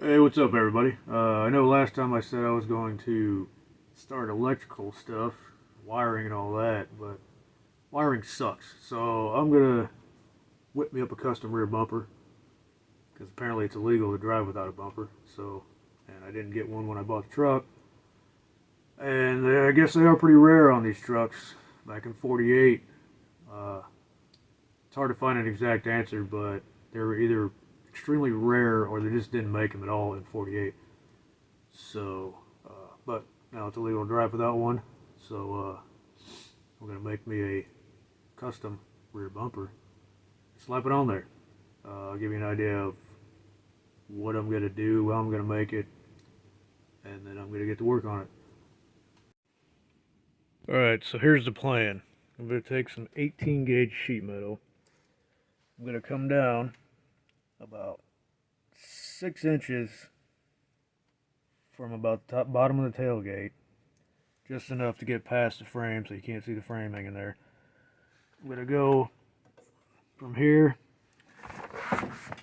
Hey, what's up, everybody? I know last time I said I was going to start electrical stuff, wiring and all that, but wiring sucks. So I'm gonna whip me up a custom rear bumper because apparently it's illegal to drive without a bumper. And I didn't get one when I bought the truck, and I guess they are pretty rare on these trucks. Back in '48, uh, it's hard to find an exact answer, but they were either extremely rare or they just didn't make them at all in '48. So, but now it's illegal to drive without one. So, I'm gonna make me a custom rear bumper, slap it on there. I'll give you an idea of what I'm gonna do, how I'm gonna make it, and then I'm gonna get to work on it. Alright, so here's the plan. I'm gonna take some 18 gauge sheet metal. I'm gonna come down about 6 inches from about the top bottom of the tailgate, just enough to get past the frame so you can't see the frame hanging there. I'm gonna go from here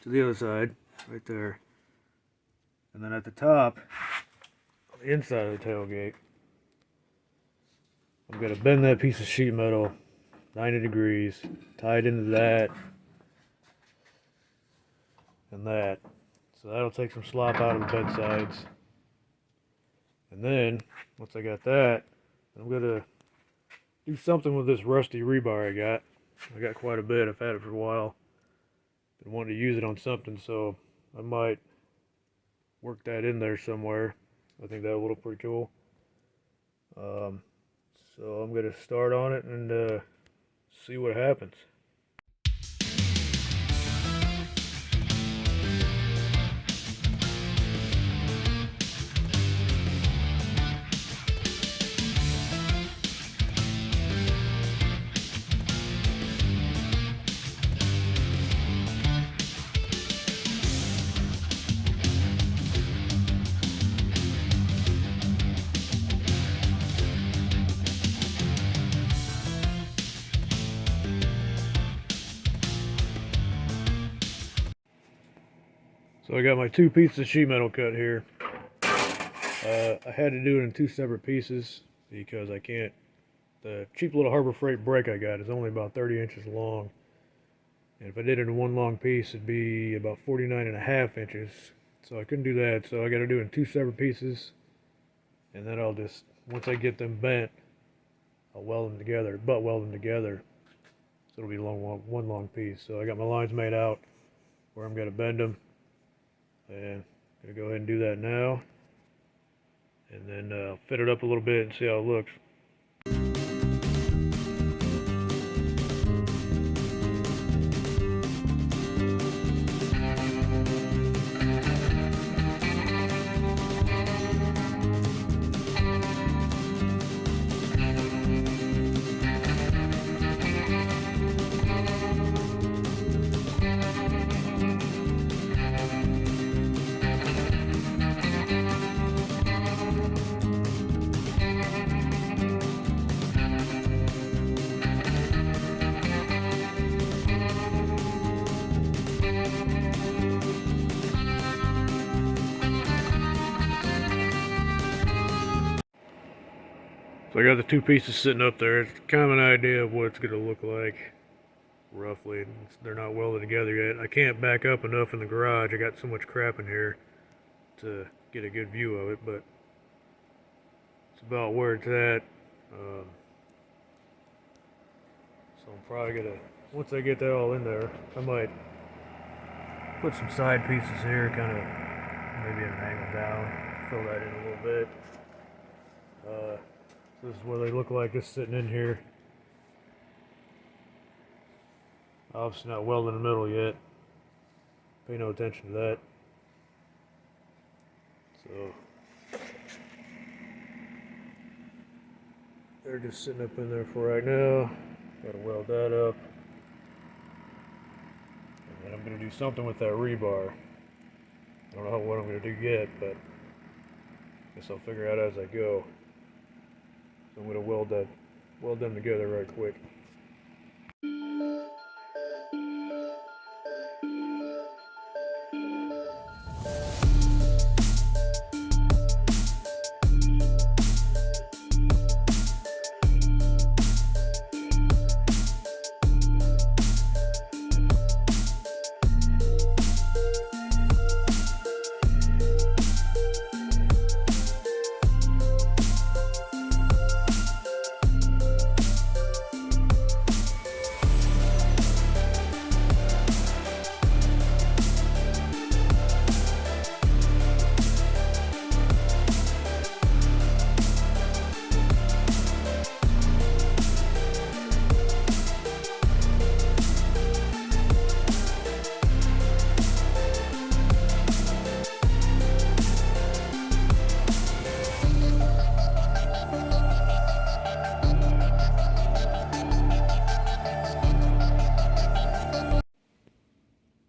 to the other side, right there, and then at the top, on the inside of the tailgate, I'm gonna bend that piece of sheet metal 90 degrees, tie it into that and that. So that'll take some slop out of the bed sides. And then, once I got that, I'm gonna do something with this rusty rebar I got. I got quite a bit, I've had it for a while. Been wanting to use it on something, so I might work that in there somewhere. I think that will look pretty cool. So I'm gonna start on it and see what happens. So I got my two pieces of sheet metal cut here. I had to do it in two separate pieces because I can't. The cheap little Harbor Freight brake I got is only about 30 inches long. And if I did it in one long piece, it'd be about 49 and a half inches. So I couldn't do that. So I got to do it in two separate pieces. And then I'll just, once I get them bent, I'll weld them together, butt weld them together. So it'll be one long piece. So I got my lines made out where I'm going to bend them. And I'm going to go ahead and do that now. And then fit it up a little bit and see how it looks. So I got the two pieces sitting up there. It's kind of an idea of what it's going to look like, roughly. They're not welded together yet. I can't back up enough in the garage. I got so much crap in here to get a good view of it, but it's about where it's at. So I'm probably going to, once I get that all in there, I might put some side pieces here, kind of maybe at an angle down, fill that in a little bit. So this is what they look like just sitting in here. Obviously not welded in the middle yet. Pay no attention to that. So they're just sitting up in there for right now. Gotta weld that up. And then I'm gonna do something with that rebar. I don't know what I'm gonna do yet, but I guess I'll figure out as I go. So I'm gonna weld them together right quick.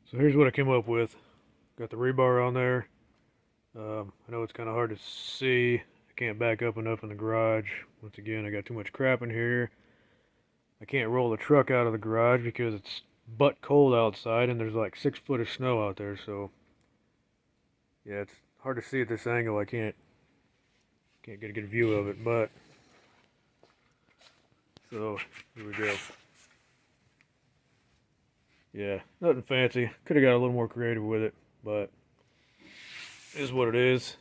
So here's what I came up with. Got the rebar on there. I know it's kind of hard to see. I can't back up enough in the garage. Once again, I got too much crap in here. I can't roll the truck out of the garage because it's butt cold outside and there's like 6 foot of snow out there. So yeah, it's hard to see at this angle. I can't get a good view of it, but so here we go. Yeah, nothing fancy. Could have got a little more creative with it, but it is what it is.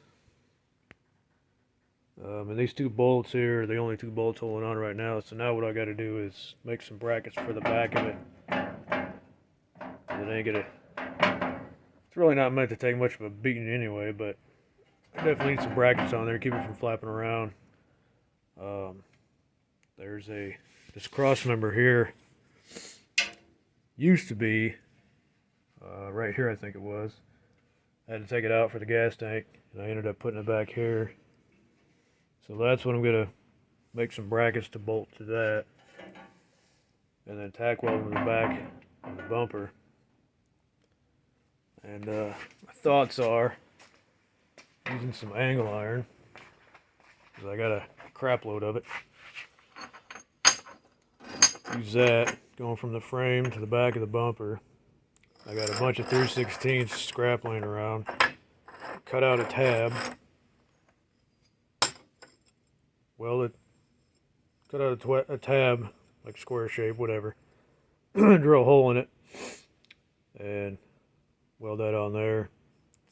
And these 2 bolts here are the only 2 bolts holding on right now. So now what I got to do is make some brackets for the back of it. And it ain't gonna. It's really not meant to take much of a beating anyway, but I definitely need some brackets on there, keep it from flapping around. There's this cross member here. Used to be right here, I think it was. I had to take it out for the gas tank, and I ended up putting it back here. So that's what I'm gonna make some brackets to bolt to that, and then tack weld them to the back of the bumper. And my thoughts are using some angle iron, because I got a crap load of it. Use that going from the frame to the back of the bumper. I got a bunch of 3/16 scrap laying around. Cut out a tab. Weld it. Cut out a tab, like square shape, whatever. Drill a hole in it. And weld that on there.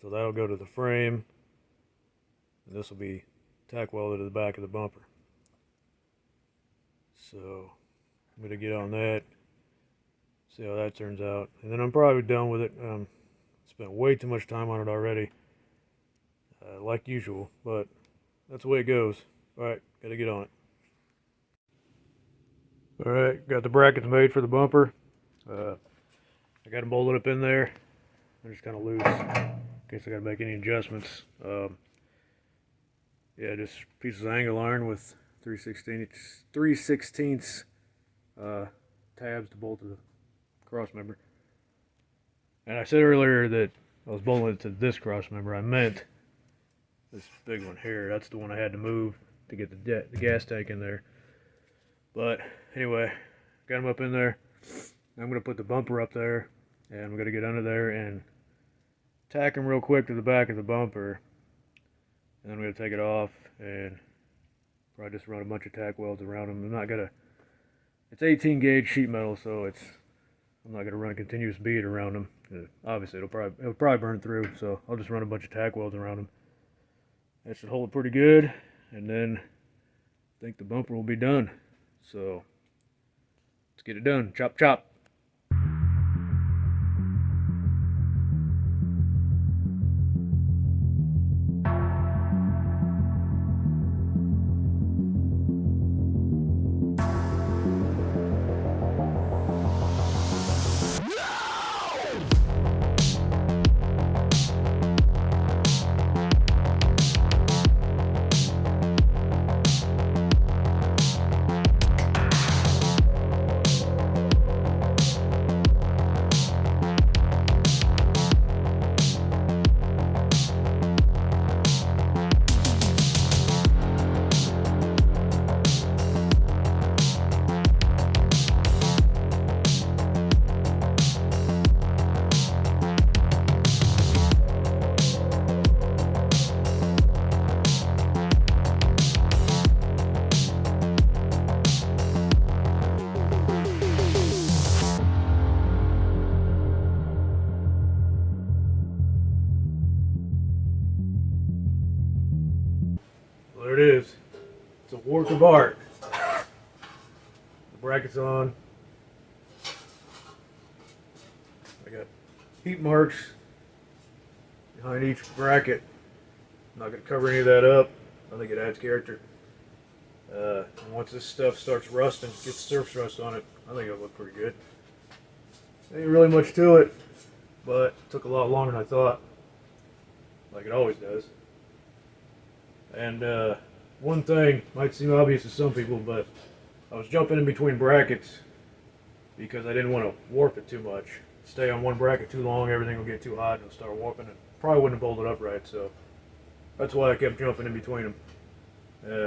So that'll go to the frame. And this will be tack welded to the back of the bumper. So I'm going to get on that. See how that turns out. And then I'm probably done with it. Spent way too much time on it already. Like usual. But that's the way it goes. Alright, got to get on it. Alright, got the brackets made for the bumper. I got them bolted up in there. They're just kind of loose in case I got to make any adjustments. Yeah, just pieces of angle iron with 3/16 tabs to bolt to the cross member. And I said earlier that I was bolting it to this cross member. I meant this big one here. That's the one I had to move to get the gas tank in there. But anyway, got them up in there. I'm going to put the bumper up there, and we're going to get under there and tack them real quick to the back of the bumper. And then I'm going to take it off and probably just run a bunch of tack welds around them. I'm not going to, it's 18 gauge sheet metal, so I'm not going to run a continuous bead around them. Obviously, it'll probably burn through, so I'll just run a bunch of tack welds around them. That should hold it pretty good, and then I think the bumper will be done. So let's get it done. Chop, chop. There it is. It's a work of art. The bracket's on. I got heat marks behind each bracket. I'm not going to cover any of that up. I think it adds character. And once this stuff starts rusting, gets surface rust on it, I think it'll look pretty good. Ain't really much to it, but it took a lot longer than I thought. Like it always does. And one thing might seem obvious to some people, but I was jumping in between brackets because I didn't want to warp it too much. stay on one bracket too long, everything will get too hot and it'll start warping, and probably wouldn't have bolted up right. So that's why I kept jumping in between them.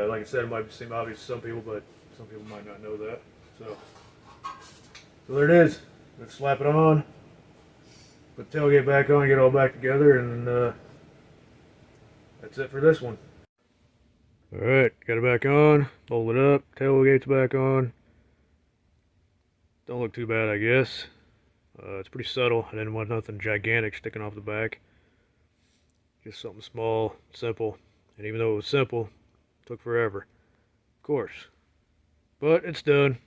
Like I said, it might seem obvious to some people, but some people might not know that. So there it is. Let's slap it on, put the tailgate back on, get it all back together, and that's it for this one. Alright, got it back on, fold it up, tailgate's back on. Don't look too bad, I guess. It's pretty subtle. I didn't want nothing gigantic sticking off the back. Just something small, simple. And even though it was simple, it took forever. Of course. But it's done.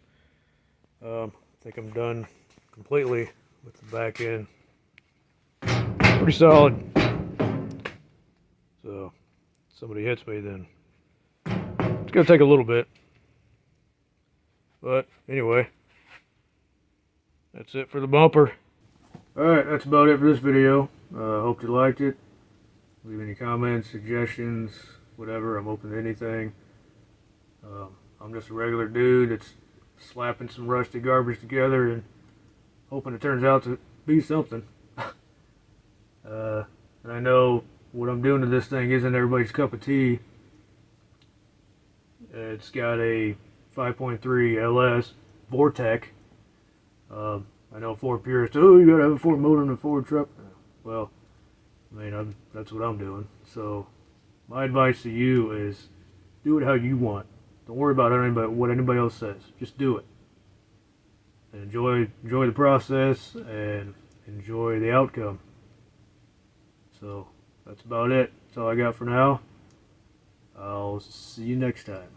I think I'm done completely with the back end. Pretty solid. So, if somebody hits me, then it's going to take a little bit. But anyway, that's it for the bumper. Alright, that's about it for this video. Hope you liked it. Leave any comments, suggestions, whatever. I'm open to anything. I'm just a regular dude that's slapping some rusty garbage together and hoping it turns out to be something. And I know what I'm doing to this thing isn't everybody's cup of tea. It's got a 5.3 LS Vortec. I know Ford purists, oh, you gotta have a Ford motor in a Ford truck. Well, I mean, that's what I'm doing. So, my advice to you is do it how you want. Don't worry about what anybody else says. Just do it. And enjoy the process and enjoy the outcome. So, that's about it. That's all I got for now. I'll see you next time.